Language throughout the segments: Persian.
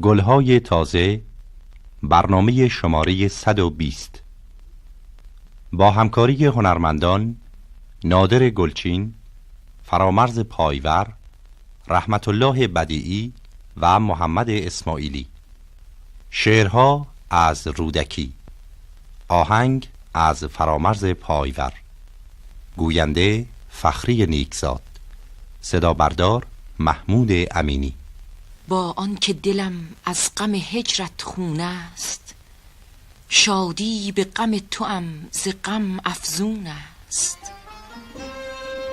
گلهای تازه، برنامه شماره 120 با همکاری هنرمندان نادر گلچین، فرامرز پایور، رحمت الله بدیعی و محمد اسماعیلی. شعرها از رودکی، آهنگ از فرامرز پایور، گوینده فخری نیکزاد، صدا بردار محمود امینی. با آن که دلم از غم هجرت خون است، شادی به غم توام ز غم افزون است.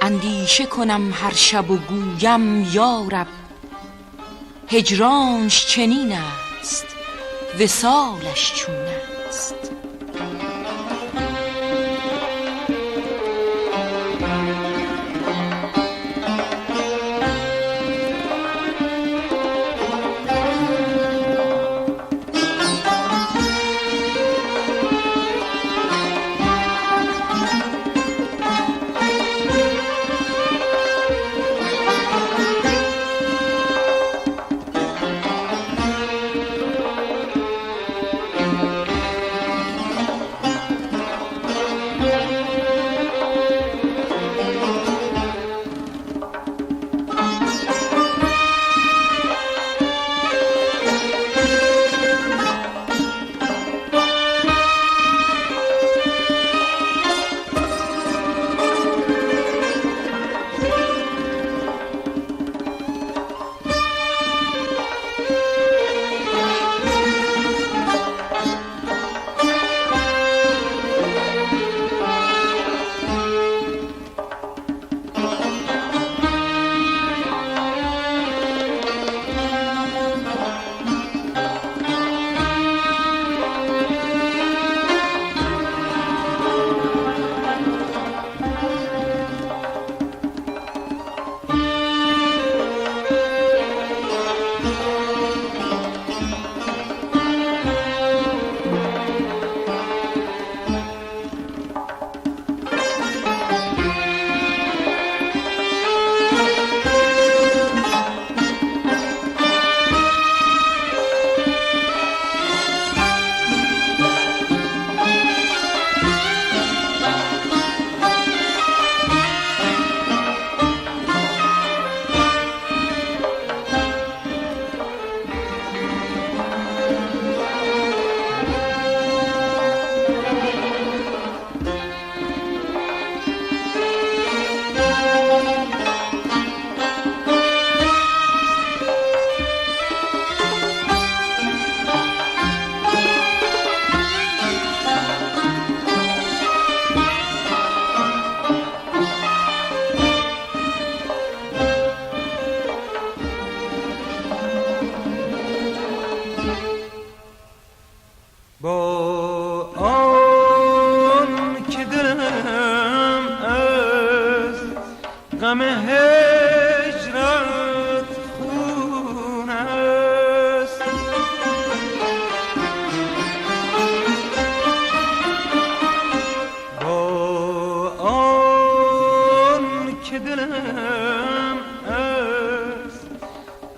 اندیشه کنم هر شب و گویم یارب، هجرانش چنین است وصالش چون است.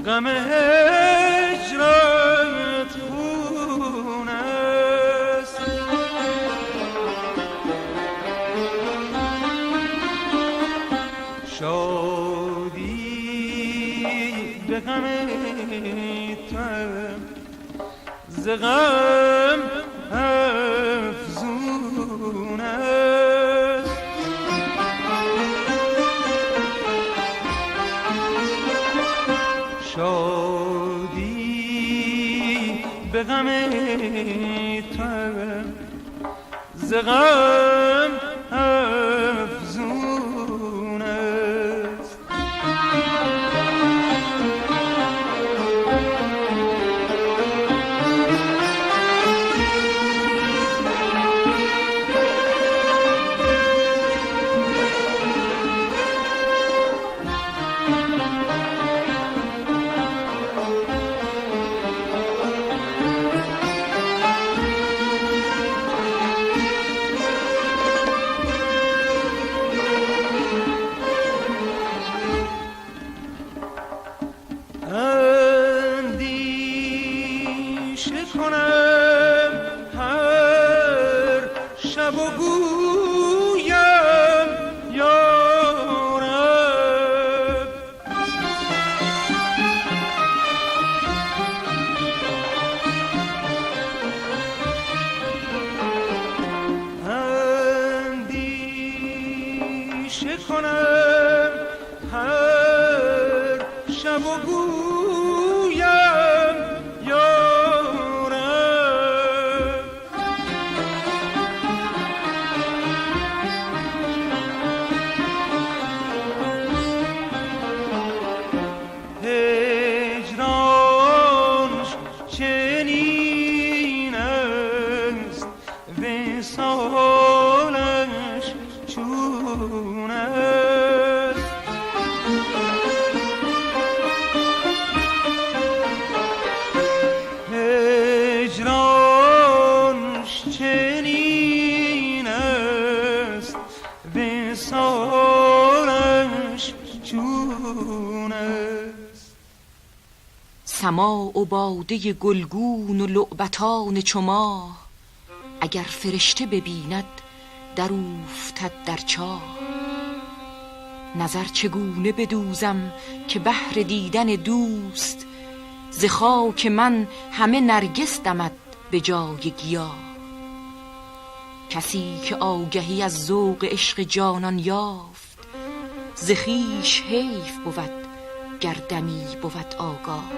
غم هجرت خون است. شادی به غم توام ز غم افزون است. شادی به غم توام ز غم افزون است. کنم هر شب و گویم یارب اندیشه کنم هر شب و گویم یارب هجرانش چنین است وصالش چون است هجرانش چنین است وصالش چون است سماع و باده گلگون و لعبتان چو ماه اگر فرشته ببیند در اوفتد در چاه نظر چگونه بدوزم که بهر دیدن دوست ز خاک من همه نرگس دمد به جای گیاه کسی که آگهی از ذوق عشق جانان یافت ز خویش حیف بود گر دمی بود آگاه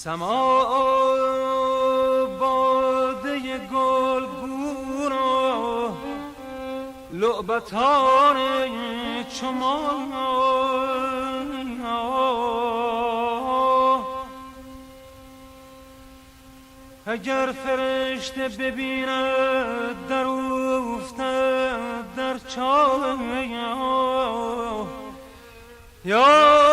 سماع باده گلگون و لعبتان چو ماه اگر فرشته ببیند در افتد در چاه یا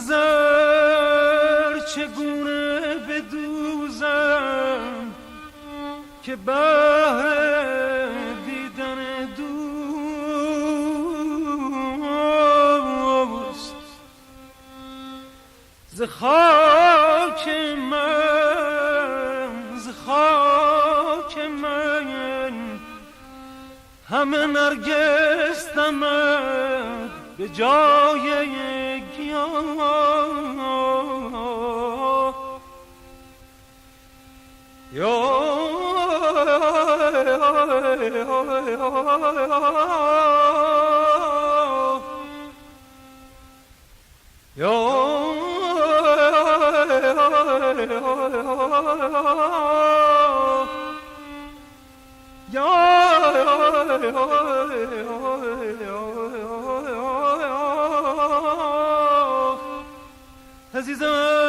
نظر چگونه بدوزم که بهر دیدن دوست ز خاک من همه نرگس دمد به جای گیاه عزیزان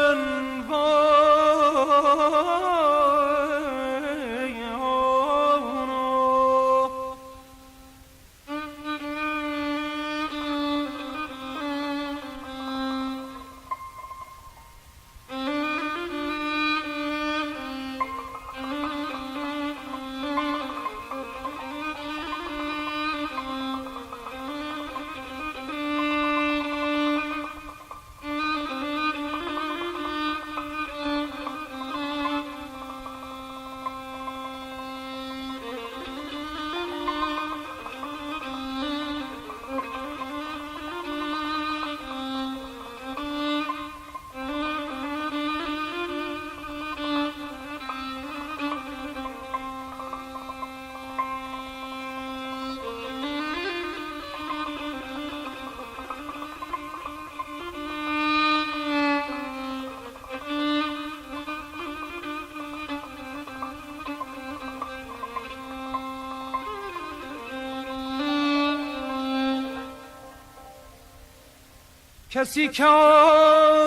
کسی که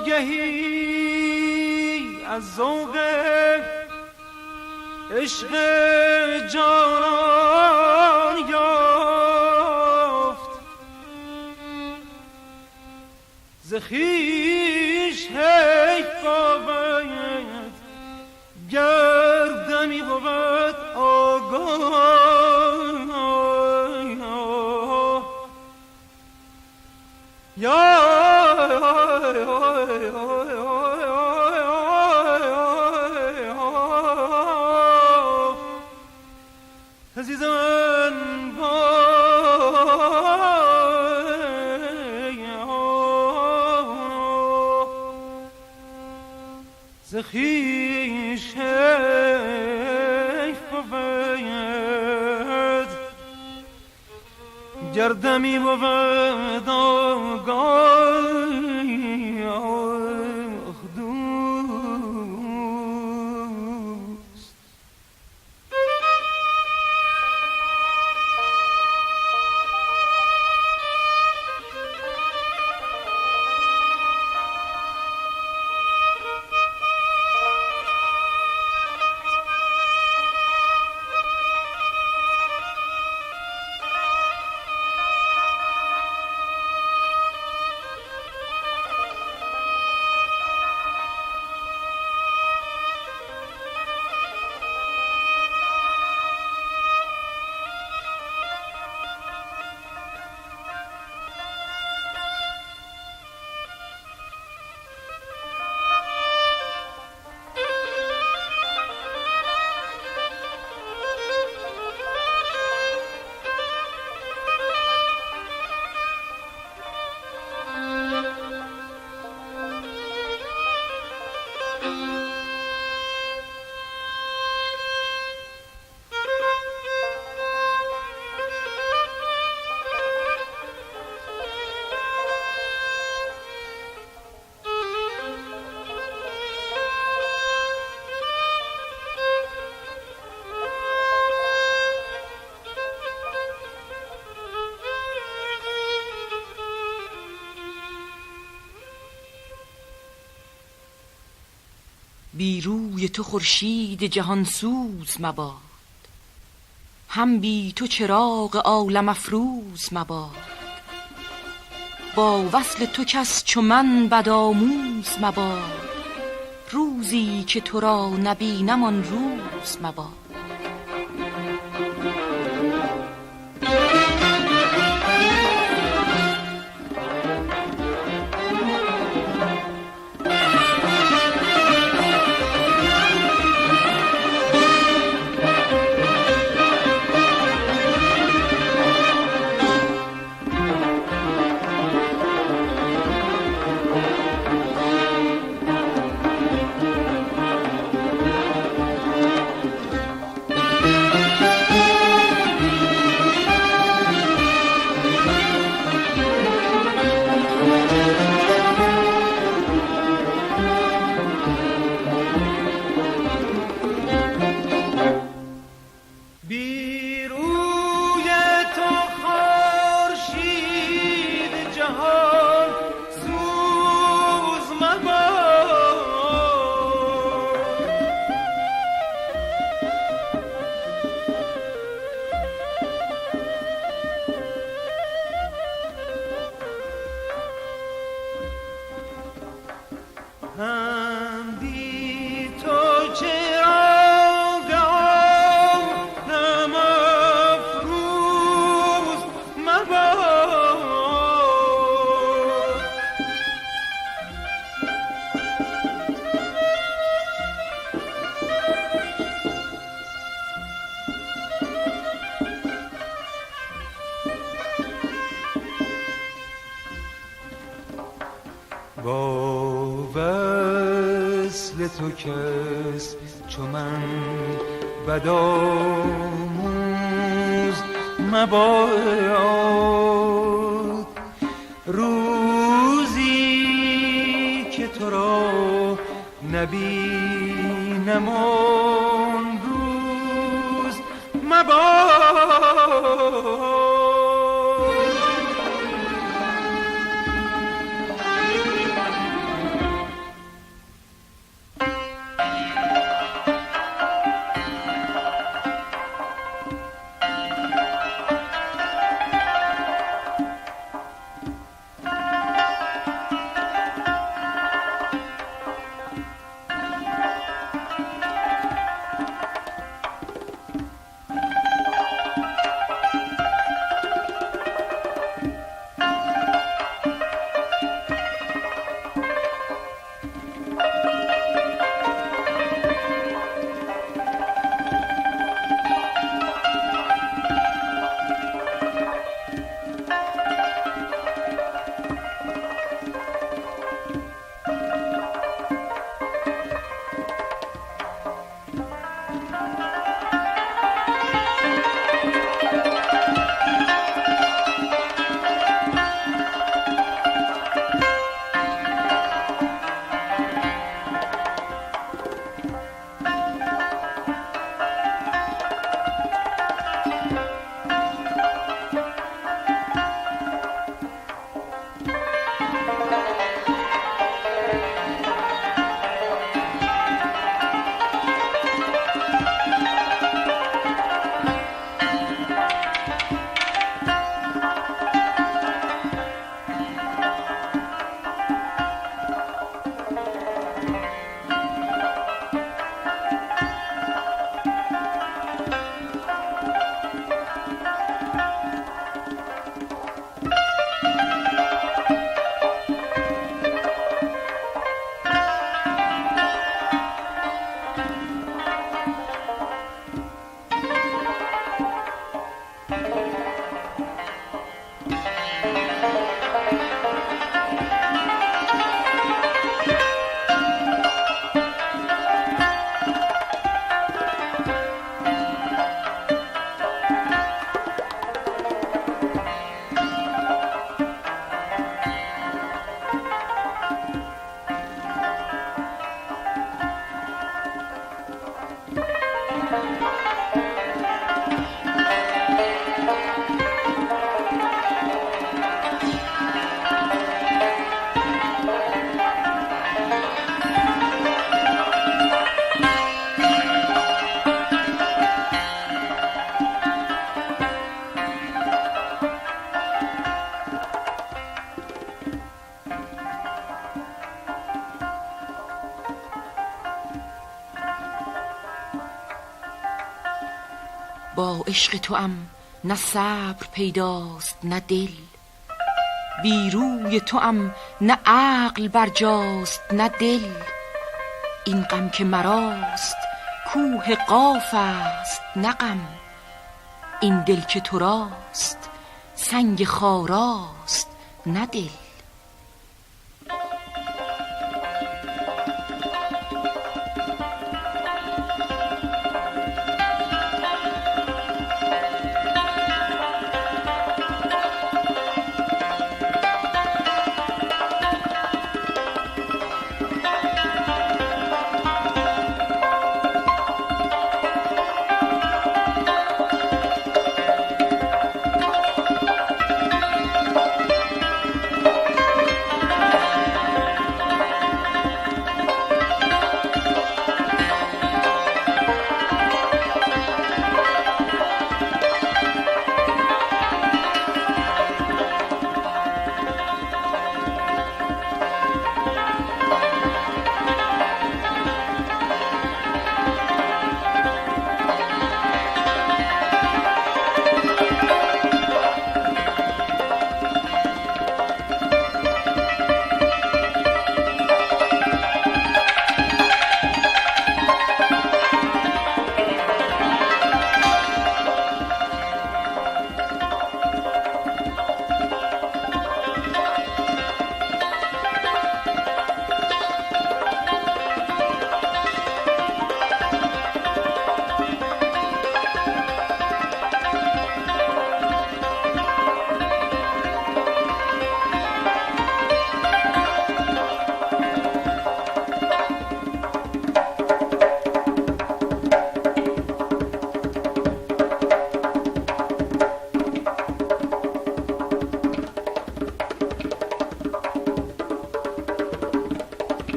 آگهی از ذوق عشق جانان یافت ز خویش حیف بود گردمی بود آگاه عزیزان ز خویش حیف بود گردمی بود آگاه بی روی تو خورشید جهان سوز مباد، هم بی تو چراغ عالم افروز مباد. با وصل تو کس چو من بدآموز مباد. روزی که تو را نبینم آن روز مباد. با وصل تو کس چو من بدآموز مباد. روزی که تو را نبینم آن روز مباد. با عشق توام نه صبر پیداست نه دل، بی روی توام نه عقل برجاست نه دل. این غم که مراست کوه قاف است نه غم، این دل که تو راست سنگ خاراست نه دل.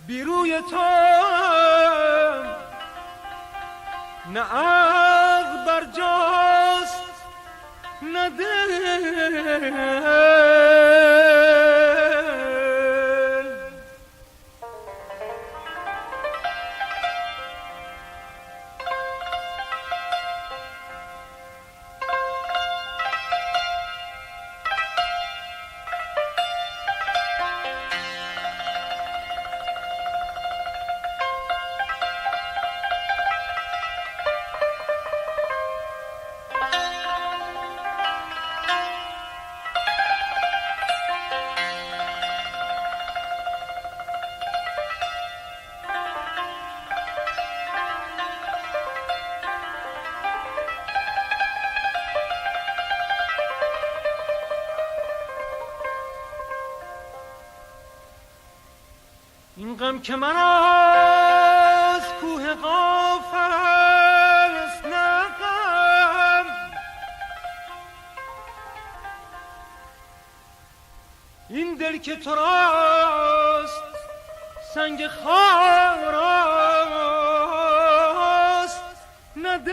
بیروی تو نه عقل برجاست نه دل. این غم که من از کوه قاف است نه غم، این دل که تو راست سنگ خاراست نه دل.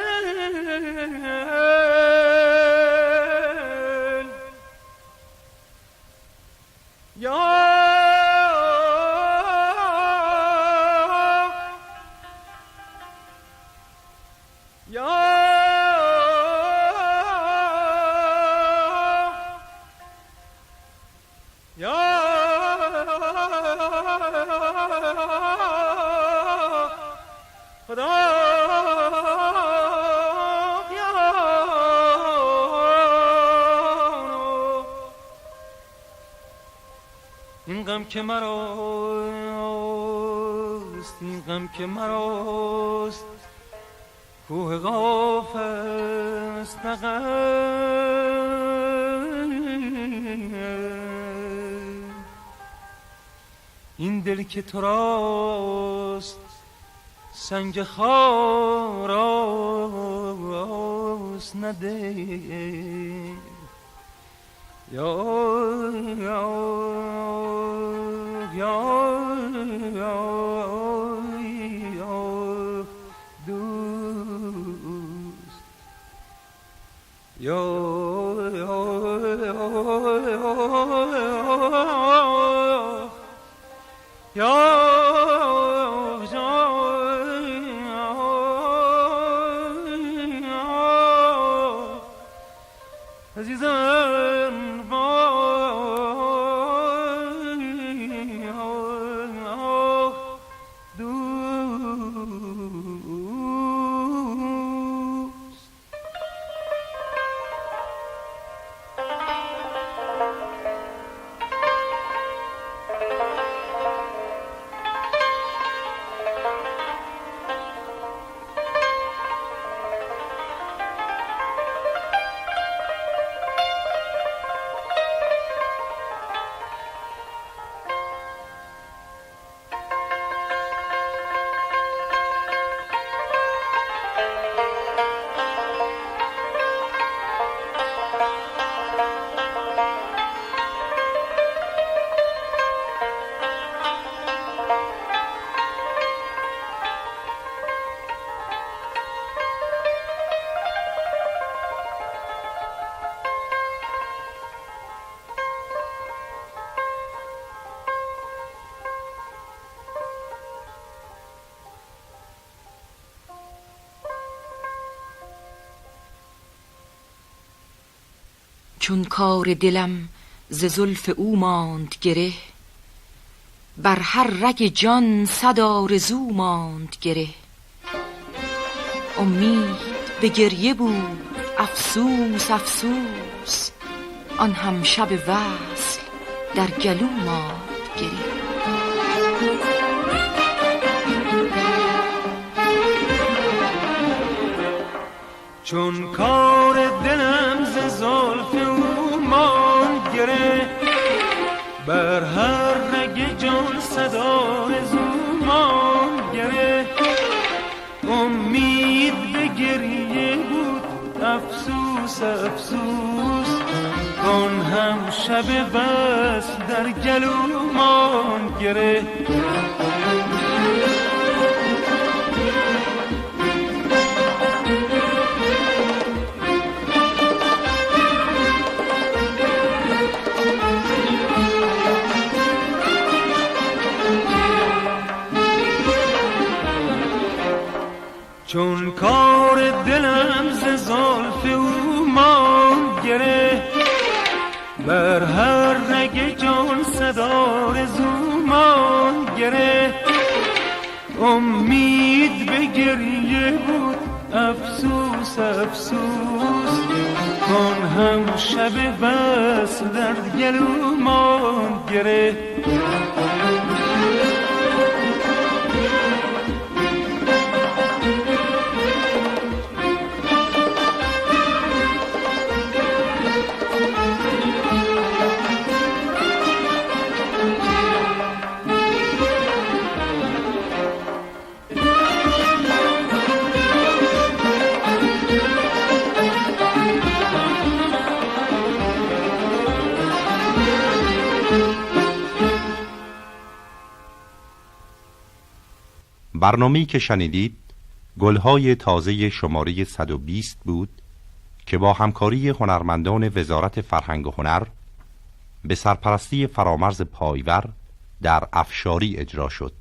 این غم که مراست، این غم که مراست، کوه قاف است نه غم، این دل که تو راست سنگ خاراست نه دل. یا یا یا یا دوست یا چون کار دلم ز زلف او ماند گره، بر هر رگ جان صد آرزو ماند گره. امید به گریه بود افسوس افسوس، آن هم شب وصل در گلو ماند گره. چون کار دلم ز زلف او ماند گره، بر هر رگ جان صد آرزو ماند گره. امید به گریه بود افسوس افسوس، آن هم شب وصل در گلو ماند گره. چون کار دلم ز زلف او ماند گره، بر هر رگ جان صد آرزو ماند گره. امید به گریه بود افسوس افسوس، آن هم شب وصل در گلو ماند گره. برنامه‌ای که شنیدید گلهای تازه شماره 120 بود که با همکاری هنرمندان وزارت فرهنگ و هنر به سرپرستی فرامرز پایور در افشاری اجرا شد.